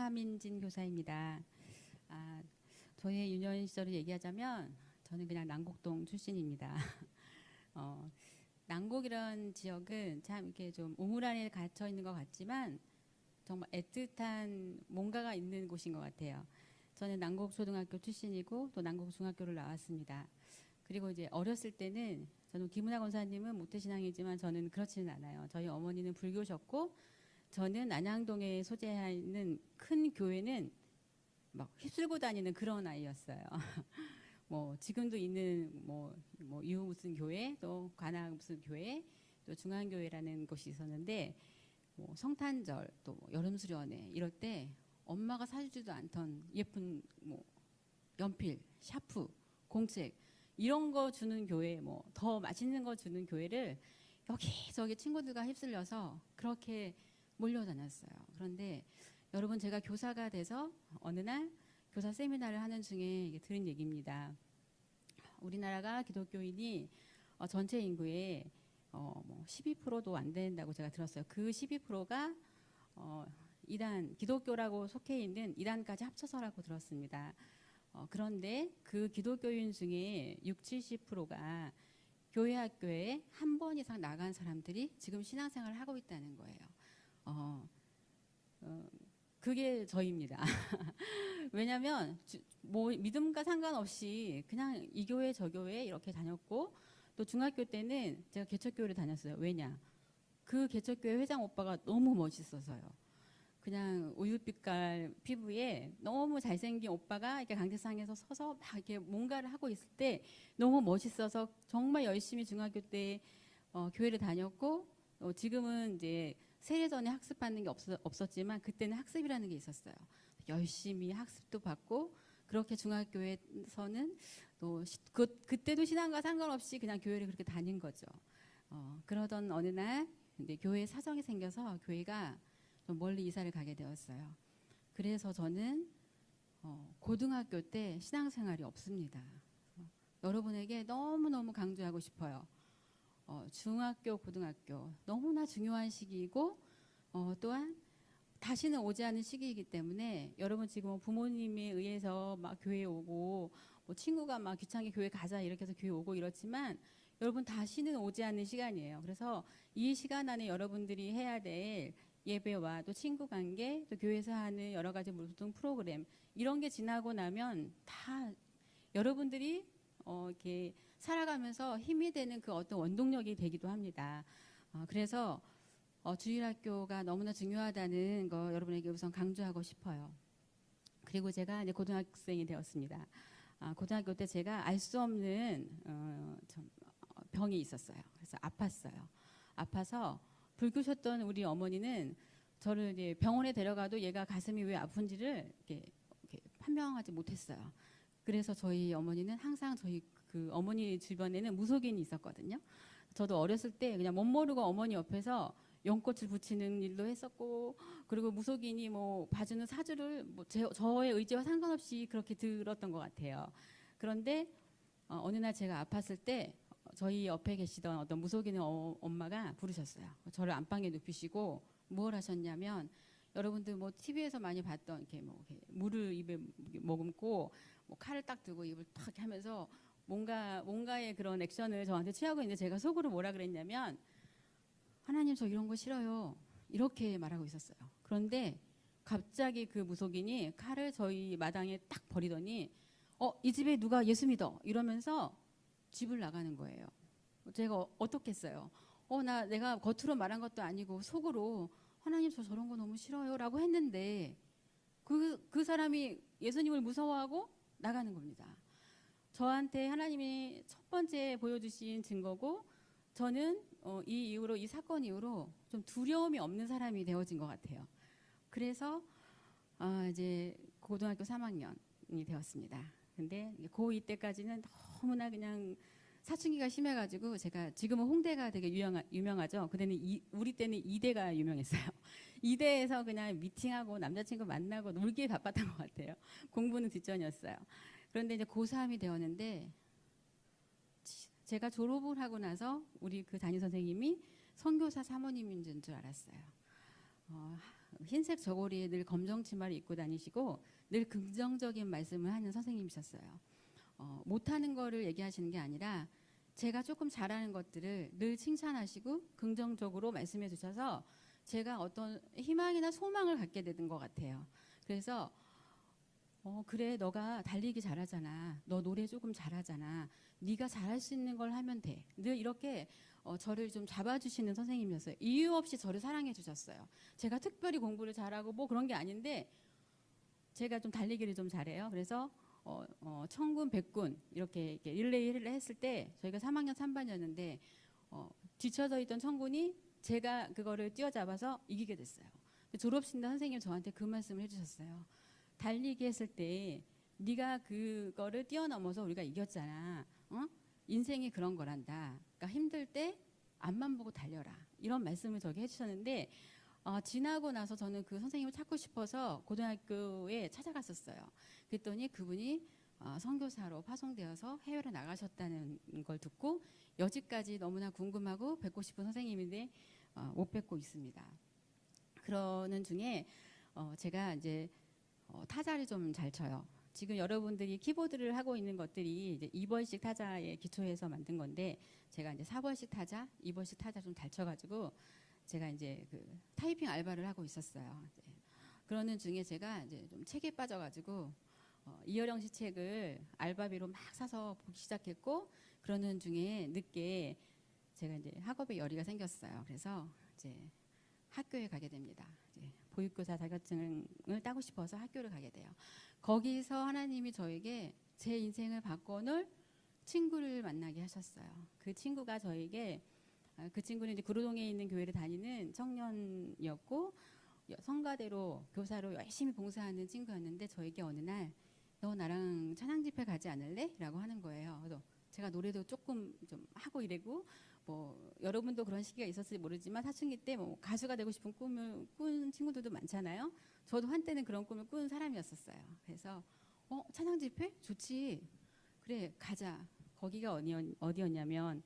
하민진 교사입니다. 저의 유년 시절을 얘기하자면 저는 그냥 남곡동 출신입니다. 남곡이라는 지역은 참 이렇게 좀 우물 안에 갇혀 있는 것 같지만 정말 애틋한 뭔가가 있는 곳인 것 같아요. 저는 남곡초등학교 출신이고 또 남곡중학교를 나왔습니다. 그리고 이제 어렸을 때는 저는 김은하 권사님은 모태신앙이지만 저는 그렇지는 않아요. 저희 어머니는 불교셨고 저는 안양동에 소재하는 큰 교회는 막 휩쓸고 다니는 그런 아이였어요. 뭐 지금도 있는 뭐 이후 무슨 교회 또 관악 무슨 교회 또 중앙교회라는 곳이 있었는데 뭐 성탄절 또 여름 수련회 이럴 때 엄마가 사주지도 않던 예쁜 뭐 연필, 샤프, 공책 이런 거 주는 교회 뭐 더 맛있는 거 주는 교회를 여기저기 친구들과 휩쓸려서 그렇게 몰려다녔어요. 그런데 여러분 제가 교사가 돼서 어느 날 교사 세미나를 하는 중에 들은 얘기입니다. 우리나라가 기독교인이 전체 인구의 뭐 12%도 안 된다고 제가 들었어요. 그 12%가 이단 기독교라고 속해 있는 이단까지 합쳐서라고 들었습니다. 그런데 그 기독교인 중에 70~70%가 교회 학교에 한 번 이상 나간 사람들이 지금 신앙생활을 하고 있다는 거예요. 그게 저입니다. 왜냐하면 뭐 믿음과 상관없이 그냥 이 교회 저 교회 이렇게 다녔고 또 중학교 때는 제가 개척교회를 다녔어요. 왜냐? 그 개척교회 회장 오빠가 너무 멋있어서요. 그냥 우윳빛깔 피부에 너무 잘생긴 오빠가 이렇게 강대상에서 서서 막 이렇게 뭔가를 하고 있을 때 너무 멋있어서 정말 열심히 중학교 때 교회를 다녔고 지금은 이제 세례전에 학습받는 게 없었지만 그때는 학습이라는 게 있었어요. 열심히 학습도 받고 그렇게 중학교에서는 또 그때도 신앙과 상관없이 그냥 교회를 그렇게 다닌 거죠. 그러던 어느 날 이제 교회 사정이 생겨서 교회가 좀 멀리 이사를 가게 되었어요. 그래서 저는 고등학교 때 신앙생활이 없습니다. 여러분에게 너무너무 강조하고 싶어요. 중학교, 고등학교 너무나 중요한 시기이고 또한 다시는 오지 않은 시기이기 때문에 여러분 지금 부모님에 의해서 막 교회 오고 뭐 친구가 막 귀찮게 교회 가자 이렇게 해서 교회 오고 이렇지만 여러분 다시는 오지 않는 시간이에요. 그래서 이 시간 안에 여러분들이 해야 될 예배와 또 친구 관계 또 교회에서 하는 여러 가지 모든 프로그램 이런 게 지나고 나면 다 여러분들이 이렇게 살아가면서 힘이 되는 그 어떤 원동력이 되기도 합니다. 그래서 주일학교가 너무나 중요하다는 거 여러분에게 우선 강조하고 싶어요. 그리고 제가 이제 고등학생이 되었습니다. 고등학교 때 제가 알 수 없는 병이 있었어요. 그래서 아팠어요. 아파서 불교셨던 우리 어머니는 저를 이제 병원에 데려가도 얘가 가슴이 왜 아픈지를 이렇게 판명하지 못했어요. 그래서 저희 어머니는 항상 저희 그 어머니 주변에는 무속인이 있었거든요. 저도 어렸을 때 그냥 멋모르고 어머니 옆에서 연꽃을 붙이는 일도 했었고 그리고 무속인이 뭐 봐주는 사주를 뭐 저의 의지와 상관없이 그렇게 들었던 것 같아요. 그런데 어느 날 제가 아팠을 때 저희 옆에 계시던 어떤 무속인의 엄마가 부르셨어요. 저를 안방에 눕히시고 뭘 하셨냐면 여러분들 뭐 TV에서 많이 봤던 이렇게 뭐 이렇게 물을 입에 머금고 뭐 칼을 딱 들고 입을 탁 하면서 뭔가의 그런 액션을 저한테 취하고 있는데 제가 속으로 뭐라 그랬냐면 하나님 저 이런 거 싫어요. 이렇게 말하고 있었어요. 그런데 갑자기 그 무속인이 칼을 저희 마당에 딱 버리더니 이 집에 누가 예수 믿어 이러면서 집을 나가는 거예요. 제가 어떻겠어요? 내가 겉으로 말한 것도 아니고 속으로 하나님 저 저런 거 너무 싫어요 라고 했는데 그 사람이 예수님을 무서워하고 나가는 겁니다. 저한테 하나님이 첫 번째 보여주신 증거고 저는 이 이후로 이 사건 이후로 좀 두려움이 없는 사람이 되어진 것 같아요. 그래서 이제 고등학교 3학년이 되었습니다. 근데 고2 때까지는 너무나 그냥 사춘기가 심해가지고 제가 지금은 홍대가 되게 유명하죠. 그때는 우리 때는 이대가 유명했어요. 이대에서 그냥 미팅하고 남자친구 만나고 놀기에 바빴던 것 같아요. 공부는 뒷전이었어요. 그런데 이제 고3이 되었는데 제가 졸업을 하고 나서 우리 그 담임 선생님이 선교사 사모님인 줄 알았어요. 흰색 저고리에 늘 검정 치마를 입고 다니시고 늘 긍정적인 말씀을 하는 선생님이셨어요. 못하는 거를 얘기하시는 게 아니라 제가 조금 잘하는 것들을 늘 칭찬하시고 긍정적으로 말씀해 주셔서 제가 어떤 희망이나 소망을 갖게 되는 것 같아요. 그래서 그래, 너가 달리기 잘하잖아. 너 노래 조금 잘하잖아. 네가 잘할 수 있는 걸 하면 돼. 늘 이렇게 저를 좀 잡아주시는 선생님이었어요. 이유 없이 저를 사랑해 주셨어요. 제가 특별히 공부를 잘하고 뭐 그런 게 아닌데 제가 좀 달리기를 좀 잘해요. 그래서 청군, 백군 이렇게 릴레이를 했을 때 저희가 3학년 3반이었는데 뒤쳐져 있던 청군이 제가 그거를 뛰어잡아서 이기게 됐어요. 졸업식날 선생님 저한테 그 말씀을 해주셨어요. 달리기 했을 때 네가 그거를 뛰어넘어서 우리가 이겼잖아. 인생이 그런 거란다. 그러니까 힘들 때 앞만 보고 달려라. 이런 말씀을 저기 해주셨는데 지나고 나서 저는 그 선생님을 찾고 싶어서 고등학교에 찾아갔었어요. 그랬더니 그분이 선교사로 파송되어서 해외로 나가셨다는 걸 듣고 여지까지 너무나 궁금하고 뵙고 싶은 선생님인데 못 뵙고 있습니다. 그러는 중에 제가 이제 타자를 좀 잘 쳐요. 지금 여러분들이 키보드를 하고 있는 것들이 이제 2번씩 타자에 기초해서 만든 건데 제가 이제 4번씩 타자, 2번씩 타자 좀 잘 쳐가지고 제가 이제 그 타이핑 알바를 하고 있었어요. 그러는 중에 제가 이제 좀 책에 빠져가지고 이어령 씨 책을 알바비로 막 사서 보기 시작했고 그러는 중에 늦게 제가 이제 학업에 열의가 생겼어요. 그래서 이제 학교에 가게 됩니다. 이제 보육교사 자격증을 따고 싶어서 학교를 가게 돼요. 거기서 하나님이 저에게 제 인생을 바꿔놓을 친구를 만나게 하셨어요. 그 친구가 저에게 그 친구는 이제 구로동에 있는 교회를 다니는 청년이었고 성가대로 교사로 열심히 봉사하는 친구였는데 저에게 어느 날 너 나랑 찬양 집회 가지 않을래? 라고 하는 거예요. 그래서 제가 노래도 조금 좀 하고 이래고 뭐 여러분도 그런 시기가 있었을지 모르지만 사춘기 때 뭐 가수가 되고 싶은 꿈을 꾼 친구들도 많잖아요. 저도 한때는 그런 꿈을 꾼 사람이었었어요. 그래서 찬양 집회? 좋지. 그래 가자. 거기가 어디였냐면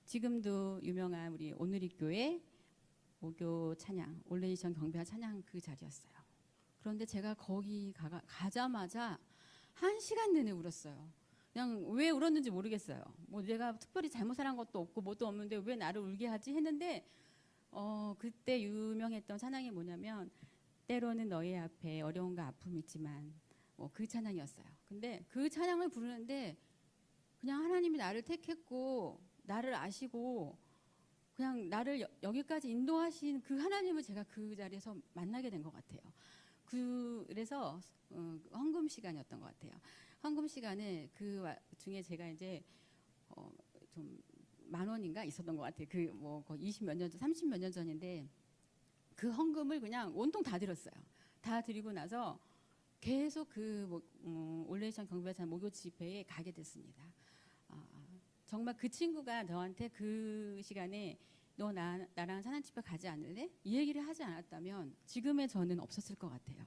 지금도 유명한 우리 오누리교회 오교 찬양, 올레이션 경배와 찬양 그 자리였어요. 그런데 제가 거기 가자마자 1시간 내내 울었어요. 그냥 왜 울었는지 모르겠어요. 뭐 내가 특별히 잘못한 것도 없고 뭣도 없는데 왜 나를 울게 하지 했는데 그때 유명했던 찬양이 뭐냐면 때로는 너의 앞에 어려움과 아픔이 있지만 그 찬양이었어요. 근데 그 찬양을 부르는데 그냥 하나님이 나를 택했고 나를 아시고 그냥 나를 여기까지 인도하신 그 하나님을 제가 그 자리에서 만나게 된 것 같아요. 그래서 헌금 시간이었던 것 같아요. 헌금 시간에 그 중에 제가 이제 좀 10,000원인가 있었던 것 같아요. 그 뭐 거의 20몇 년 전, 30몇 년 전인데 그 헌금을 그냥 온통 다 드렸어요. 다 드리고 나서 계속 그 올레이션 경배찬 목요 집회에 가게 됐습니다. 정말 그 친구가 저한테 그 시간에 너 나랑 찬양 집회 가지 않을래? 이 얘기를 하지 않았다면 지금의 저는 없었을 것 같아요.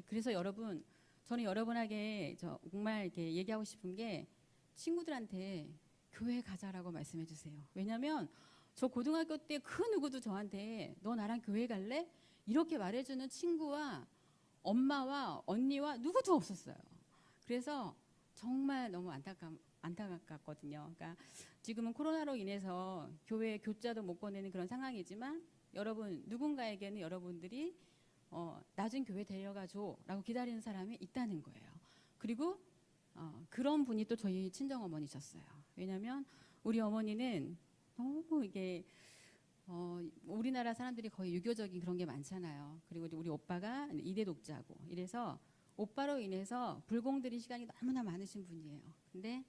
그래서 여러분, 저는 여러분에게 정말 이렇게 얘기하고 싶은 게 친구들한테 교회 가자라고 말씀해 주세요. 왜냐하면 저 고등학교 때 그 누구도 저한테 너 나랑 교회 갈래? 이렇게 말해주는 친구와 엄마와 언니와 누구도 없었어요. 그래서 정말 너무 안타깝거든요. 그러니까 지금은 코로나로 인해서 교회 교자도 못 보내는 그런 상황이지만 여러분 누군가에게는 여러분들이 낮은 교회 데려가줘라고 기다리는 사람이 있다는 거예요. 그리고 그런 분이 또 저희 친정 어머니셨어요. 왜냐하면 우리 어머니는 너무 이게 우리나라 사람들이 거의 유교적인 그런 게 많잖아요. 그리고 우리 오빠가 이대 독자고 이래서 오빠로 인해서 불공들인 시간이 너무나 많으신 분이에요. 근데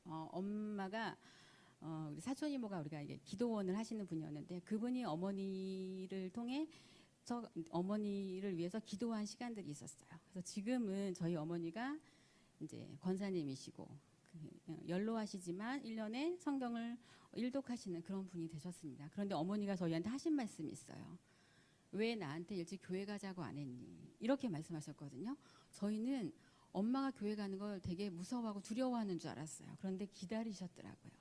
엄마가 우리 사촌 이모가 우리가 이게 기도원을 하시는 분이었는데 그분이 어머니를 통해 어머니를 위해서 기도한 시간들이 있었어요. 그래서 지금은 저희 어머니가 이제 권사님이시고 연로하시지만 1년에 성경을 일독하시는 그런 분이 되셨습니다. 그런데 어머니가 저희한테 하신 말씀이 있어요. 왜 나한테 일찍 교회 가자고 안 했니? 이렇게 말씀하셨거든요. 저희는 엄마가 교회 가는 걸 되게 무서워하고 두려워하는 줄 알았어요. 그런데 기다리셨더라고요.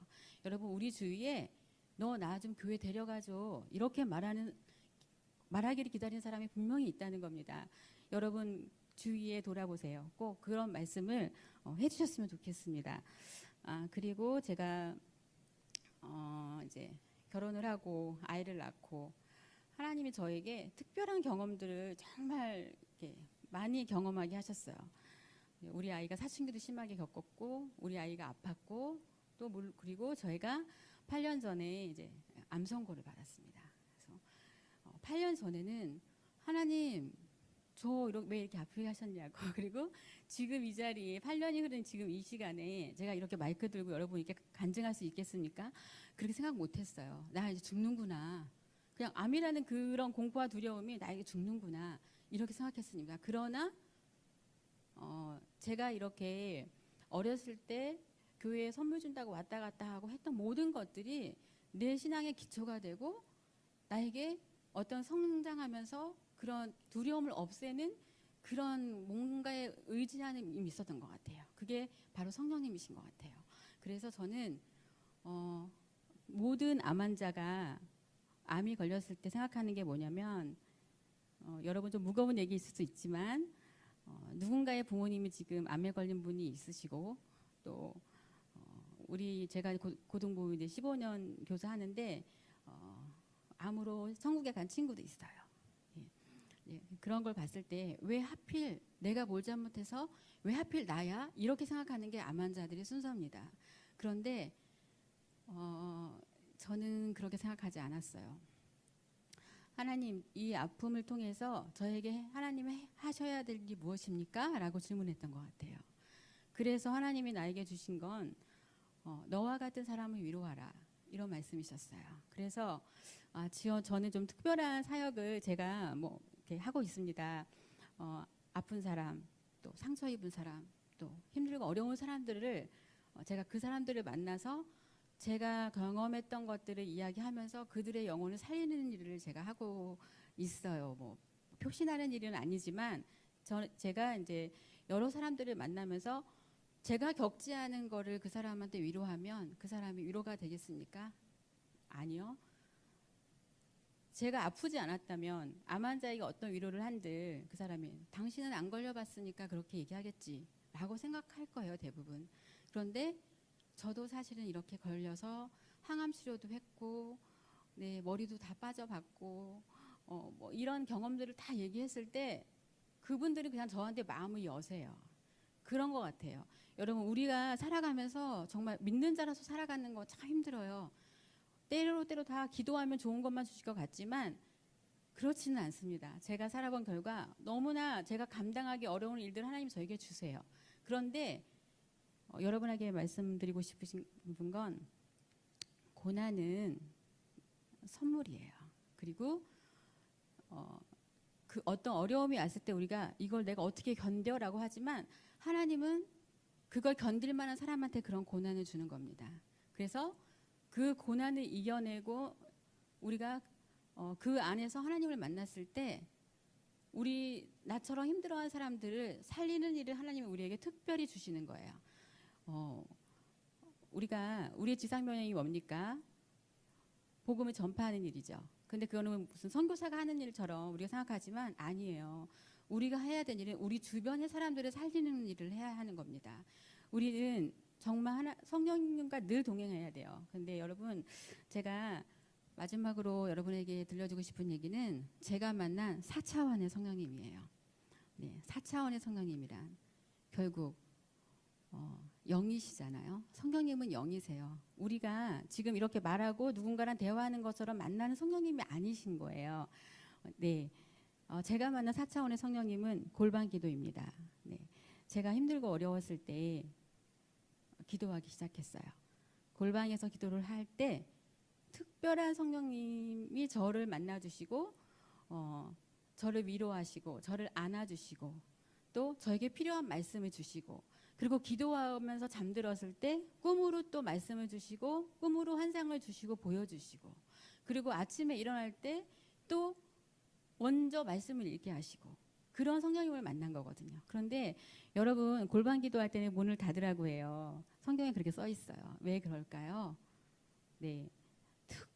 여러분 우리 주위에 너 나 좀 교회 데려가줘 이렇게 말하는 말하기를 기다리는 사람이 분명히 있다는 겁니다. 여러분 주위에 돌아보세요. 꼭 그런 말씀을 해주셨으면 좋겠습니다. 그리고 제가 이제 결혼을 하고 아이를 낳고 하나님이 저에게 특별한 경험들을 정말 이렇게 많이 경험하게 하셨어요. 우리 아이가 사춘기도 심하게 겪었고 우리 아이가 아팠고 또 그리고 저희가 8년 전에 이제 암 선고를 받았습니다. 그래서 8년 전에는 하나님 저 왜 이렇게 아프게 하셨냐고 그리고 지금 이 자리에 8년이 흐른 지금 이 시간에 제가 이렇게 마이크 들고 여러분께 간증할 수 있겠습니까? 그렇게 생각 못했어요. 나 이제 죽는구나. 그냥 암이라는 그런 공포와 두려움이 나에게 죽는구나 이렇게 생각했습니다. 그러나 제가 이렇게 어렸을 때 교회에 선물 준다고 왔다 갔다 하고 했던 모든 것들이 내 신앙의 기초가 되고 나에게 어떤 성장하면서 그런 두려움을 없애는 그런 뭔가에 의지하는 힘이 있었던 것 같아요. 그게 바로 성령님이신 것 같아요. 그래서 저는 모든 암 환자가 암이 걸렸을 때 생각하는 게 뭐냐면 여러분 좀 무거운 얘기일 수도 있지만 누군가의 부모님이 지금 암에 걸린 분이 있으시고 또 제가 고등부 이제 15년 교사하는데 암으로 천국에 간 친구도 있어요. 예, 그런 걸 봤을 때 왜 하필 내가 뭘 잘못해서 왜 하필 나야 이렇게 생각하는 게 암 환자들의 순서입니다. 그런데 저는 그렇게 생각하지 않았어요. 하나님 이 아픔을 통해서 저에게 하나님이 하셔야 될 일이 무엇입니까? 라고 질문했던 것 같아요. 그래서 하나님이 나에게 주신 건 너와 같은 사람을 위로하라 이런 말씀이셨어요. 그래서 저는 좀 특별한 사역을 제가 뭐 이렇게 하고 있습니다. 아픈 사람, 또 상처 입은 사람, 또 힘들고 어려운 사람들을 제가 그 사람들을 만나서 제가 경험했던 것들을 이야기하면서 그들의 영혼을 살리는 일을 제가 하고 있어요. 뭐 표신하는 일은 아니지만 제가 이제 여러 사람들을 만나면서 제가 겪지 않은 거를 그 사람한테 위로하면 그 사람이 위로가 되겠습니까? 아니요. 제가 아프지 않았다면 암 환자에게 어떤 위로를 한들 그 사람이 당신은 안 걸려봤으니까 그렇게 얘기하겠지 라고 생각할 거예요, 대부분. 그런데 저도 사실은 이렇게 걸려서 항암 치료도 했고 네, 머리도 다 빠져봤고 뭐 이런 경험들을 다 얘기했을 때 그분들이 그냥 저한테 마음을 여세요. 그런 것 같아요. 여러분 우리가 살아가면서 정말 믿는 자라서 살아가는 거 참 힘들어요. 때로 다 기도하면 좋은 것만 주실 것 같지만 그렇지는 않습니다. 제가 살아본 결과 너무나 제가 감당하기 어려운 일들 하나님 저에게 주세요. 그런데 여러분에게 말씀드리고 싶으신 건 고난은 선물이에요. 그리고 그 어떤 어려움이 왔을 때 우리가 이걸 내가 어떻게 견뎌라고 하지만 하나님은 그걸 견딜 만한 사람한테 그런 고난을 주는 겁니다. 그래서 그 고난을 이겨내고 우리가 그 안에서 하나님을 만났을 때 나처럼 힘들어하는 사람들을 살리는 일을 하나님이 우리에게 특별히 주시는 거예요. 우리의 지상명령이 뭡니까? 복음을 전파하는 일이죠. 근데 그거는 무슨 선교사가 하는 일처럼 우리가 생각하지만 아니에요. 우리가 해야 되는 일은 우리 주변의 사람들을 살리는 일을 해야 하는 겁니다. 우리는 정말 성령님과 늘 동행해야 돼요. 근데 여러분 제가 마지막으로 여러분에게 들려주고 싶은 얘기는 제가 만난 4차원의 성령님이에요. 네, 4차원의 성령님이란 결국 영이시잖아요. 성령님은 영이세요. 우리가 지금 이렇게 말하고 누군가랑 대화하는 것처럼 만나는 성령님이 아니신 거예요. 네, 제가 만난 4차원의 성령님은 골방 기도입니다. 네, 제가 힘들고 어려웠을 때 기도하기 시작했어요. 골방에서 기도를 할 때 특별한 성령님이 저를 만나주시고 저를 위로하시고 저를 안아주시고 또 저에게 필요한 말씀을 주시고 그리고 기도하면서 잠들었을 때 꿈으로 또 말씀을 주시고 꿈으로 환상을 주시고 보여주시고 그리고 아침에 일어날 때 또 먼저 말씀을 읽게 하시고 그런 성령님을 만난 거거든요. 그런데 여러분 골방 기도할 때는 문을 닫으라고 해요. 성경에 그렇게 써 있어요. 왜 그럴까요? 네,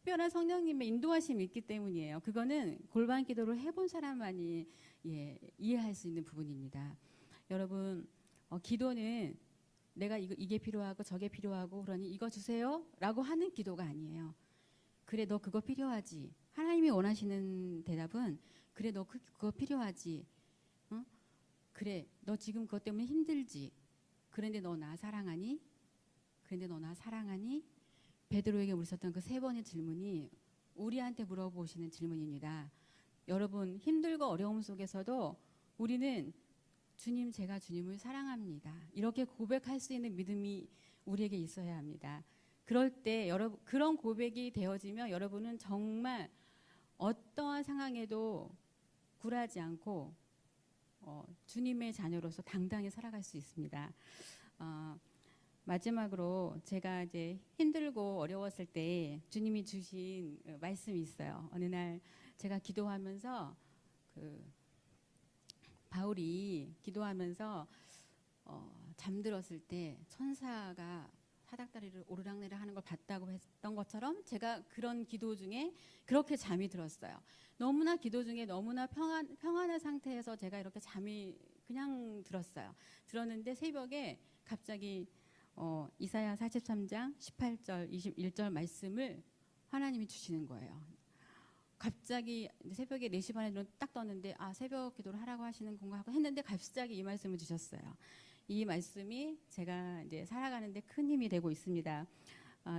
특별한 성령님의 인도하심이 있기 때문이에요. 그거는 골반 기도를 해본 사람만이 이해할 수 있는 부분입니다. 여러분, 기도는 내가 이게 필요하고 저게 필요하고 그러니 이거 주세요 라고 하는 기도가 아니에요. 그래 너 그거 필요하지. 하나님이 원하시는 대답은 그래 너 그거 필요하지. 그래 너 지금 그것 때문에 힘들지. 그런데 너 나 사랑하니? 그런데 너 나 사랑하니? 베드로에게 물었던 그 3번의 질문이 우리한테 물어보시는 질문입니다. 여러분 힘들고 어려움 속에서도 우리는 주님 제가 주님을 사랑합니다. 이렇게 고백할 수 있는 믿음이 우리에게 있어야 합니다. 그럴 때 여러분 그런 고백이 되어지면 여러분은 정말 어떠한 상황에도 굴하지 않고 주님의 자녀로서 당당히 살아갈 수 있습니다. 마지막으로 제가 이제 힘들고 어려웠을 때 주님이 주신 말씀이 있어요. 어느 날 제가 기도하면서 바울이 기도하면서 잠들었을 때 천사가 사닥다리를 오르락내리락 하는 걸 봤다고 했던 것처럼 제가 그런 기도 중에 그렇게 잠이 들었어요. 너무나 기도 중에 너무나 평안한 상태에서 제가 이렇게 잠이 그냥 들었어요. 들었는데 새벽에 갑자기 이사야 43장 18절 21절 말씀을 하나님이 주시는 거예요. 갑자기 새벽에 4시 반에 눈 딱 떴는데 새벽 기도를 하라고 하시는 건가 하고 했는데 갑자기 이 말씀을 주셨어요. 이 말씀이 제가 이제 살아가는데 큰 힘이 되고 있습니다.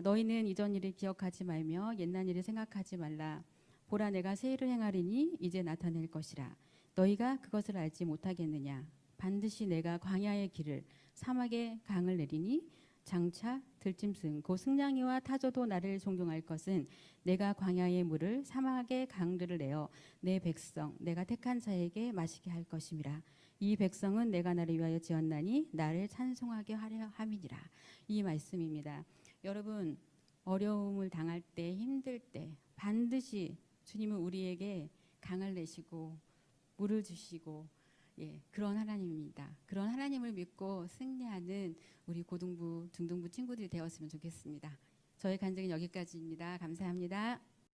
너희는 이전 일을 기억하지 말며 옛날 일을 생각하지 말라. 보라 내가 새 일을 행하리니 이제 나타낼 것이라. 너희가 그것을 알지 못하겠느냐. 반드시 내가 광야의 길을 사막의 강을 내리니 장차 들짐승 곧 승냥이와 타조도 나를 존경할 것은 내가 광야의 물을 사막의 강들을 내어 내 백성 내가 택한 자에게 마시게 할 것임이라. 이 백성은 내가 나를 위하여 지었나니 나를 찬송하게 하려 함이니라. 이 말씀입니다. 여러분 어려움을 당할 때 힘들 때 반드시 주님은 우리에게 강을 내시고 물을 주시고 그런 하나님입니다. 그런 하나님을 믿고 승리하는 우리 고등부, 중등부 친구들이 되었으면 좋겠습니다. 저의 간증은 여기까지입니다. 감사합니다.